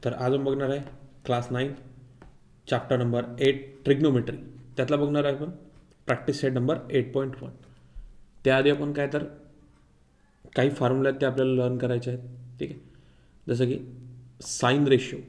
तर आज आपण बघणार आहे क्लास 9 चॅप्टर नंबर 8 ट्रिग्नोमेट्री. त्यातला बघणार आहे आपण प्रॅक्टिस सेट नंबर 8.1. त्याआधी आपण काय तर काही फॉर्म्युला आहेत ते आपल्याला लर्न करायचे आहेत. ठीक आहे, जसं की साइन रेशियो.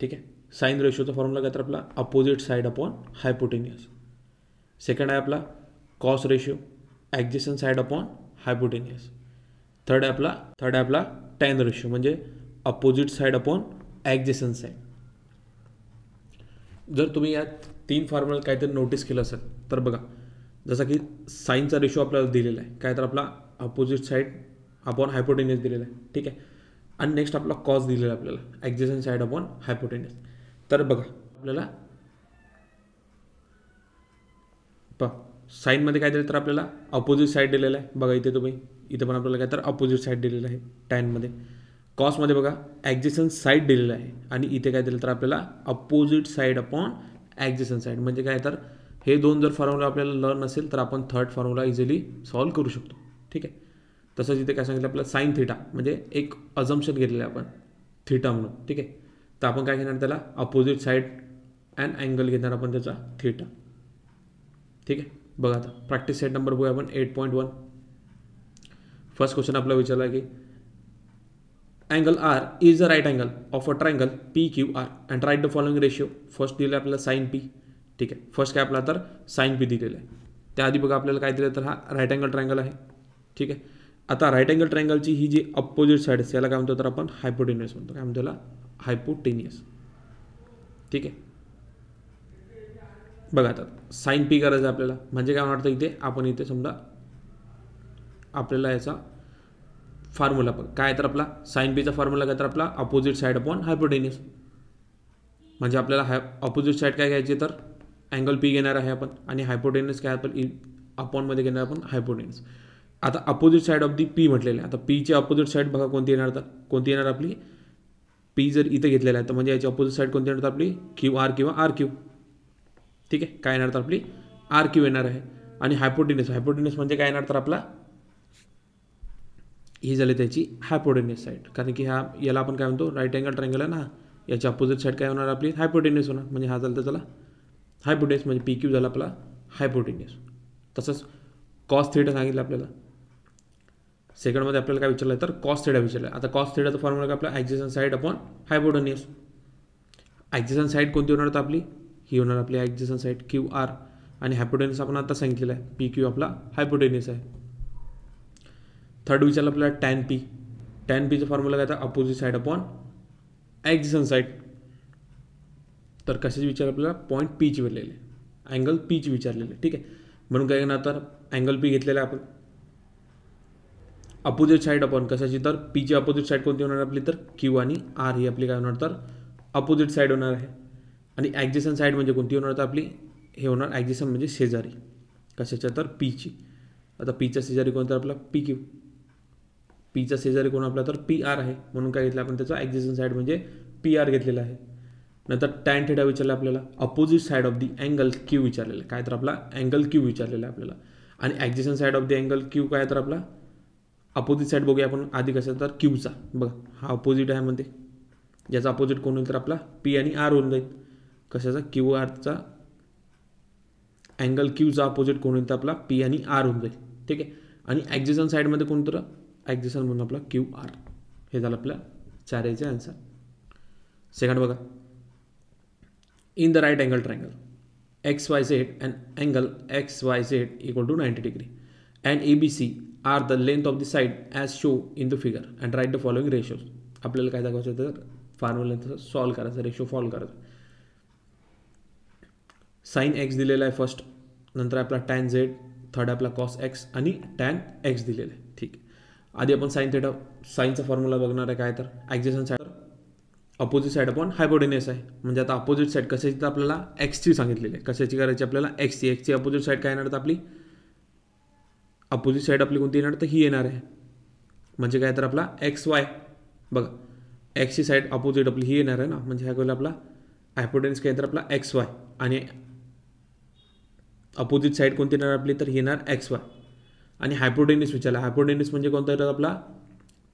ठीक आहे, साइन रेशियोचा फॉर्म्युला काय तर आपला opposite side upon hypotenuse. Second आहे आपला cos ratio, adjacent side upon hypotenuse. Third आहे आपला टॅन रेशियो म्हणजे opposite side upon adjacent side. जर तुम्ही या तीन फॉर्म्युला काहीतरी नोटीस केलं असेल तर बघा, जसं की साईनचा रेशो आपल्याला दिलेला आहे, काय तर आपला अपोजिट साइड अपॉन हायपोटेनियस दिलेला आहे. ठीक आहे, आणि नेक्स्ट आपला कॉस दिलेला आहे आपल्याला ॲडजस्टंट साइड अपॉन हायपोटेनियस. तर बघा आपल्याला साईनमध्ये काय दिलं तर आपल्याला अपोजिट साईड दिलेला आहे. बघा इथे तुम्ही इथे पण आपल्याला काय तर अपोजिट साईड दिलेलं आहे टॅनमध्ये. कॉसमध्ये बघा ॲडजस्टंट साईड दिलेलं आहे आणि इथे काय दिलं तर आपल्याला opposite side upon adjacent side. म्हणजे काय तर हे दोन जर फॉर्म्युला आपल्याला लर्न असेल तर आपण थर्ड फॉर्म्युला इझिली सॉल्व्ह करू शकतो. ठीक आहे, तसंच इथे काय सांगितलं आपल्याला साइन थिटा म्हणजे एक अजम्पशन घेतलेलं आहे आपण थिटा म्हणून. ठीक आहे, तर आपण काय घेणार त्याला अपोजिट साईड अँड अँगल घेणार आपण त्याचा थिटा. ठीक आहे, बघा आता प्रॅक्टिस सेट नंबर बघूया आपण 8.1. फर्स्ट क्वेश्चन आपला विचारला की angle R is the right angle of a triangle P Q R and write the following ratio. First दिलं आपल्याला साइन पी. ठीक आहे, फर्स्ट काय आपला तर साइन पी दिलेलं आहे. त्याआधी बघा आपल्याला काय दिलं तर हा राईट अँगल ट्रायंगल आहे. ठीक आहे, आता राईट अँगल ट्रायंगलची ही जी अपोजिट साईड असते याला काय म्हणतो तर आपण हायपोटेनियस म्हणतो. काय म्हणतो त्याला हायपोटेनियस. ठीक आहे, बघा आता साइन पी करायचं आपल्याला म्हणजे काय वाटतं इथे आपण इथे समजा आपल्याला याचा फॉर्म्युला काय तर आपला साइन पीचा फॉर्म्युला काय तर आपला अपोजिट साइड अपॉन हायपोटेनियस. म्हणजे आपल्याला अपोजिट साइड काय घ्यायची तर अँगल पी घेणार आहे आपण आणि हायपोटेनियस काय आपण अपॉनमध्ये घेणार आपण हायपोटेनियस. आता opposite side of the P म्हटलेलं आहे. आता पीची अपोजिट साइड बघा कोणती येणार तर कोणती येणार आपली पी जर इथे घेतलेला आहे तर म्हणजे याची अपोजिट साइड कोणती येणार तर आपली क्यू आर किंवा आर क्यू. ठीक आहे, काय येणार तर आपली आर क्यू येणार आहे. आणि हायपोटेनियस म्हणजे काय येणार तर आपला ही झाली त्याची हायपोटेनियस साईड. कारण की याला आपण काय म्हणतो राईट अँगल ट्रायंगल आहे ना, याची अपोजिट साईड काय होणार आपली हायपोटेनियस होणार. म्हणजे हा झाला त्याला हायपोटेनियस म्हणजे पी क्यू झाला आपला हायपोटेनियस. तसंच कॉस थिटा सांगितलं आपल्याला. सेकंडमध्ये आपल्याला काय विचारलं तर कॉस थिटा विचारलं. आता कॉस थिटाचा फॉर्म्युला काय आपला adjacent side upon hypotenuse. Adjacent side कोणती होणार तर आपली ही होणार आपली ॲडजस्टंट साईड क्यू आर आणि हायपोटेनियस आपण आता सांगितलेलं आहे पी क्यू आपला हायपोटेनियस आहे. थर्ड विचारलं आपल्याला टॅन पी. टॅन पीचा फॉर्म्युला काय तर opposite side upon adjacent side. तर कशाची विचार आपल्याला पॉईंट पीची विचारलेले अँगल पीची विचारलेले. ठीक आहे, म्हणून काय करणार तर अँगल पी घेतलेला आहे आपण अपोजिट साईड अपॉन कशाची तर पीची अपोजिट साईड कोणती होणार आपली तर क्यू आणि आर ही आपली काय होणार तर अपोजिट साईड होणार आहे. आणि ॲडजस्टंट साईड म्हणजे कोणती होणार तर आपली हे होणार ॲडजस्टंट म्हणजे शेजारी कशाच्या तर पीची. आता पीचा शेजारी कोणता आपला पी क्यू. पीचा शेजारी कोण आपला तर पी आर आहे. म्हणून काय घेतलं आपण त्याचा ॲडजस्टंट साईड म्हणजे पी आर घेतलेला आहे. नंतर टॅन थिटा विचारला आपल्याला opposite side of the angle Q विचारलेला आहे. काय तर आपला अँगल क्यू विचारलेला आहे आपल्याला. आणि adjacent side of the angle Q काय तर आपला अपोजिट साईड बघूया आपण आधी कसं तर क्यूचा. बघा हा अपोजिट आहे म्हणते, ज्याचा अपोजिट कोण होईल तर आपला पी आणि आर होऊन जाईल. कशाचा क्यू आरचा अँगल क्यूचा अपोजिट कोण होईल तर आपला पी आणि आर होऊन जाईल. ठीक आहे, आणि ॲडजस्टंट साईडमध्ये कोणतं ॲडजस्टंट म्हणून आपला क्यू आर. हे झालं आपल्या चारायचे आन्सर. सेकंड बघा in the right angle triangle X Y Z and angle X Y Z equal to 90 degree and A B C are the length of the side as show in the figure and write the following ratios. आपल्याला काय दाखवायचं तर formula solve करायचं, ratio फॉल्व करायचं. Sine X दिलेला आहे first, नंतर आपला टॅन झेड, थर्ड आपला कॉस एक्स आणि टॅन एक्स दिलेला आहे. ठीक आहे, आधी आपण साइन थिटा साईनचा फॉर्म्युला बघणार आहे. काय तर adjacent side opposite side upon hypotenuse आहे. म्हणजे आता अपोजिट साईड कशाची तर आपल्याला एक्सची सांगितलेली आहे. कशाची करायची आपल्याला एक्सची अपोजिट साईड काय येणार तर आपली अपोजिट साईड आपली कोणती येणार तर ही येणार आहे. म्हणजे काय तर आपला एक्स वाय. बघा एक्सची साईड अपोजिट आपली ही येणार आहे ना, म्हणजे ह्या आपला हायपोटेनियस काय तर आपला एक्स वाय आणि अपोजिट साईड कोणती येणार आपली तर ही येणार एक्स वाय. आणि हायपोटेनियस विचारला. हायपोटेनियस म्हणजे कोणता येणार आपला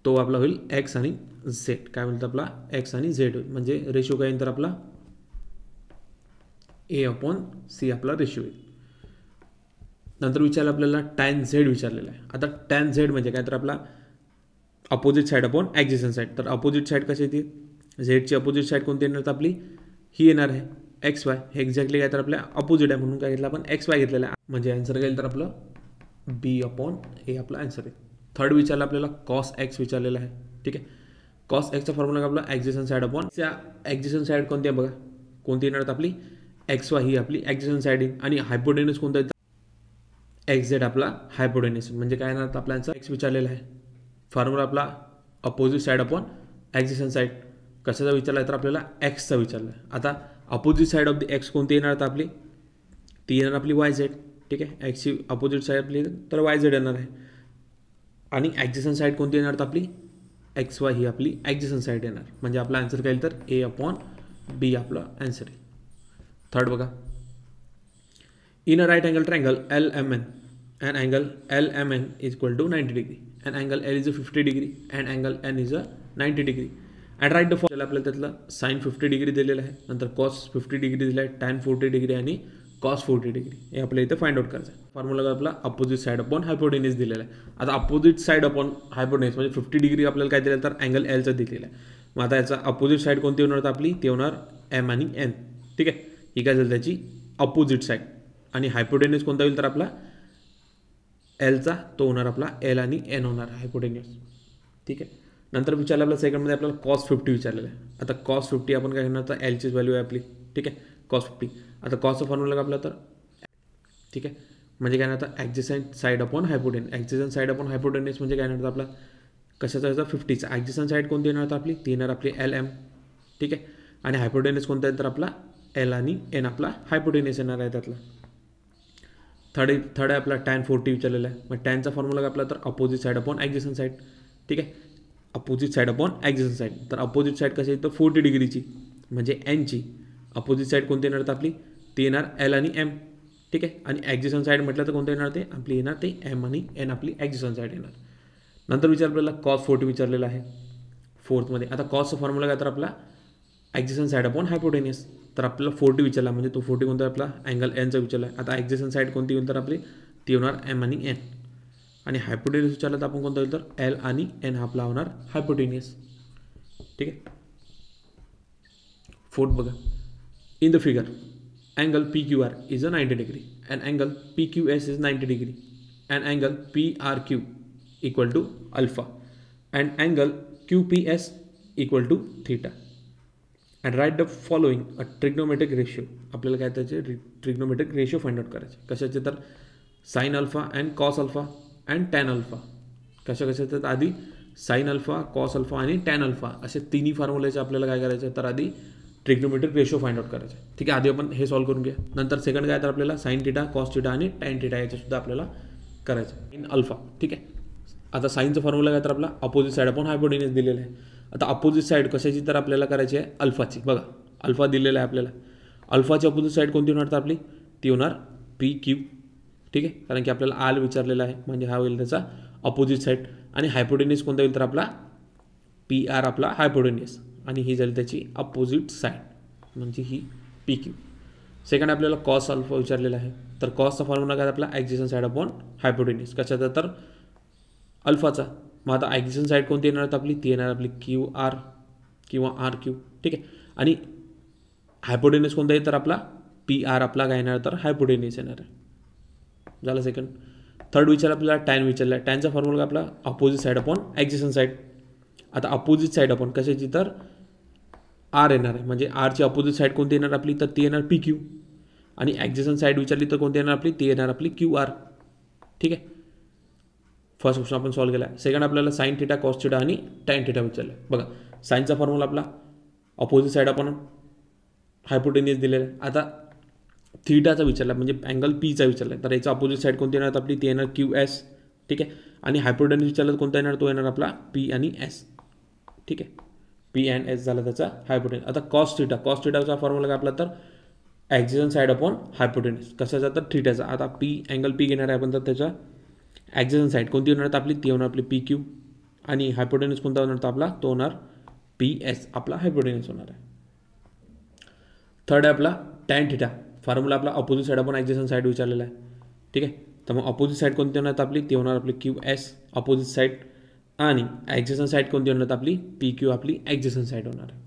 तो आपला होईल एक्स आणि झेड. काय म्हणतो आपला एक्स आणि झेड होईल. म्हणजे रेशो काय येईल तर आपला A/C आपला रेशो येईल. नंतर विचारलं आपल्याला टॅन झेड विचारलेला आहे. आता टॅन झेड म्हणजे काय तर आपला अपोजिट साईड अपॉन ॲडजसंट साईड. तर अपोजिट साईड कशी येते, झेडची अपोजिट साईड कोणती येणार तर आपली ही येणार आहे एक्स वाय. हे एक्झॅक्टली काय तर आपल्या अपोजिट आहे म्हणून काय घेतलं आपण एक्स वाय घेतलेला आहे. म्हणजे आन्सर काय येईल तर आपलं B/A आपला आन्सर आहे. थर्ड विचारलं आपल्याला कॉस एक्स विचारलेला आहे. ठीक आहे, कॉस एक्सचा फॉर्म्युला आपला ॲडजसंट साईड अपॉन त्या ॲडजसंट साईड कोणती आहे बघा, कोणती येणार तर आपली एक्स वाय ही आपली ॲडजसंट साईड येईल. आणि हायपोटेन्यूस कोणता आहे एक्स झेड आपला हायपोटेन्यूस. म्हणजे काय येणार तर आपला आन्सर एक्स विचारलेला आहे. फॉर्म्युला आपला अपोजिट साईड अपॉन ॲडजसंट साईड. कशाचा विचारला आहे तर आपल्याला एक्सचा विचारला आहे. आता opposite side of the x कोणती येणार तर आपली ती येणार आपली वाय झेड. ठीक आहे, एक्सची अपोजिट साईड आपली तर वाय झेड येणार आहे. आणि ॲडजसंट साईड कोणती येणार तर आपली एक्स वाय ही आपली ॲडजसंट साईड येणार. म्हणजे आपला आन्सर काय येईल तर A/B आपला आन्सर आहे. थर्ड बघा, in a right angle triangle LMN an angle LMN is equal to 90 degree, an angle L is a 50 degree and angle N is a 90 degree and write the following. आपल्याला त्यातलं sign 50 degree दिलेलं आहे, नंतर cos 50 degree दिलं आहे, tan 40 degree आणि cos 40 degree हे आपल्याला इथे फाइंड आउट करायचं आहे. फॉर्म्युला आपला अपोजिट साईड अपॉन हायपोटेन्यूस दिलेला आहे. आता अपोजिट साईड अपॉन हायपोटेन्यूस म्हणजे 50 डिग्री आपल्याला काय दिलं तर अँगल Lचा दिलेला आहे. मग आता याचा अपोजिट साईड कोणती होणार तर आपली ती होणार M आणि N. ठीक आहे, ही काय झाली त्याची अपोजिट साईड. आणि हायपोटेन्यूस कोणता होईल तर आपला एलचा, तो होणार आपला एल आणि एन होणार हायपोटेन्यूस. ठीक आहे, नंतर विचारलं आपल्या सेकंडमध्ये आपल्याला कॉस 50 विचारलेलं आहे. आता कॉस 50 आपण काय करणार तर एलचीच व्हॅल्यू आहे आपली. ठीक आहे, कॉस 50. आता कॉसचा फॉर्म्युला का आपला तर ठीक आहे, म्हणजे काय ना adjacent side upon hypotenuse. Adjacent side upon hypotenuse म्हणजे काय ना आपला कशाचा याचा 50चा. ॲडजसंट साईड कोणती येणार तर आपली ती येणार आपली LM. ठीक आहे, आणि हायपोटेन्यूस कोणता आहे तर आपला एल आणि एन आपला हायपोटेन्यूस येणार आहे त्यातला. थर्ड आहे आपला टॅन 40 विचारलेला आहे. मग टॅनचा फॉर्म्युला आपला तर अपोजिट साईड अपॉन ॲडजसंट साईड. ठीक आहे, अपोजिट साईड अपॉन ॲडजसंट साईड. तर अपोजिट साईड कशी आहे तर 40 डिग्रीची म्हणजे एनची अपोजिट साईड कोणती येणार तर आपली ती येणार एल आणि एम. ठीक आहे, आणि ॲडजसंट साईड म्हटलं तर कोणतं येणार ते आपली येणार ते एम आणि एन आपली ॲडजसंट साईड येणार. नंतर विचार आपल्याला कॉस 40 विचारलेला आहे फोर्थमध्ये. आता कॉसचा फॉर्म्युला काय तर आपला ॲडजसंट साईड अपॉन हायपोटेन्यूस. तर आपल्याला 40 विचारला म्हणजे तो 40 कोणता आपला अँगल एनचा विचारला आहे. आता ॲडजसंट साईड कोणती होईल तर आपली ती होणार एम आणि एन. आणि हायपोटेन्यूस विचारला तर आपण कोणता होईल तर एल आणि एन हा आपला होणार हायपोटेन्यूस. ठीक आहे, फोर्थ बघा, in the figure angle PQR is a 90 degree and angle PQS is 90 degree and angle PRQ equal to alpha and angle QPS equal to theta and write the following a trigonometric ratio. आपल्याला काय त्याचे trigonometric ratio find out करायचे. कशाचे तर sine alpha and cos alpha and tan alpha. कशाचे तर आधी sine alpha, cos alpha आणि टॅन अल्फा असे तिन्ही फॉर्म्युलेचे आपल्याला काय करायचे तर आधी ट्रिग्नोमेट्रिक रेशियो फाइंड आउट करायचे. ठीक आहे, आधी आपण हे सॉल्व्ह करून घ्या. नंतर सेकंड काय तर आपल्याला साइन थिटा, कॉस थिटा आणि टॅन थिटा याच्यासुद्धा आपल्याला करायचं इन अल्फा. ठीक आहे, आता साइनचा फॉर्म्युला काय तर आपला अपोजिट साईड अपॉन हायपोटेन्यूस दिलेला आहे. आता अपोजिट साईड कशाची तर आपल्याला करायची आहे अल्फाची. बघा अल्फा दिलेला आहे आपल्याला. अल्फाची अपोजिट साईड कोणती होणार तर आपली ती होणार PQ. ठीक आहे, कारण की आपल्याला आल विचारलेला आहे म्हणजे हा होईल त्याचा अपोजिट साईड. आणि हायपोटेन्यूस कोणता होईल तर आपला PR आपला हायपोटेन्यूस आणि ही झाली त्याची अपोजिट साईड म्हणजे ही PQ. सेकंड आपल्याला कॉस अल्फा विचारलेला आहे. तर कॉसचा फॉर्म्युला काय आपला ॲडजसंट साईड अपॉन हायपोटेन्यूस. कशाचा तर अल्फाचा. मग आता ॲडजसंट साईड कोणती येणार तर आपली ती येणार आपली QR किंवा RQ. ठीक आहे, आणि हायपोटेन्यूस कोणता आहे तर आपला PR आपला काय येणार तर हायपोटेन्यूस येणार आहे. झालं सेकंड. थर्ड विचार आपल्याला टॅन विचारला आहे. टॅनचा फॉर्म्युला आपला अपोजिट साईड अपॉन ॲडजसंट साईड. आता अपोजिट साईड अपॉन कशाची तर R येणार आहे म्हणजे आरची अपोजिट साईड कोणती येणार आपली तर ती येणार PQ. आणि ॲडजसंट साईड विचारली तर कोणती येणार आपली ती येणार आपली QR. ठीक आहे, फर्स्ट क्वेश्चन आपण सॉल्व्ह केला आहे. सेकंड आपल्याला साइन थिटा, कॉस थिटा आणि टॅन थिटा विचारलं आहे. बघा साइनचा फॉर्म्युला आपला अपोजिट साईड अपॉन हायपोटेन्यूस दिलेला आहे. आता थीटाचा विचारला म्हणजे अँगल Pचा विचारला आहे. तर याचा अपोजिट साईड कोणती येणार आपली ती येणार QS. ठीक आहे, आणि हायपोटेन्यूस विचारला कोणता येणार तो येणार आपला P आणि S. ठीक आहे, P अँड S झाला त्याचा हायपोटेन्यूस. आता कॉस थिटा, कॉस थिटाचा फॉर्म्युला काय आपला तर ॲडजसंट साईड अपॉन हायपोटेन्यूस. कशाचा तर थिटाचा. आता अँगल P घेणार आहे आपण तर त्याचा ॲडजसंट साईड कोणती होणार तर आपली ती होणार आपली PQ आणि हायपोटेनस कोणता होणार तर आपला तो होणार PS आपला हायपोटेनस होणार आहे. थर्ड आहे आपला टॅन थिटा. फॉर्म्युला आपला अपोजिट साईड आपण ॲडजस्टंट साईड विचारलेला आहे. ठीक आहे, तर मग अपोजिट साईड कोणती होणार तर आपली ती होणार आपली QS अपोजिट साईड आणि ॲडजस्टंट साईड कोणती होणार तर आपली PQ आपली ॲडजस्टंट साईड होणार आहे.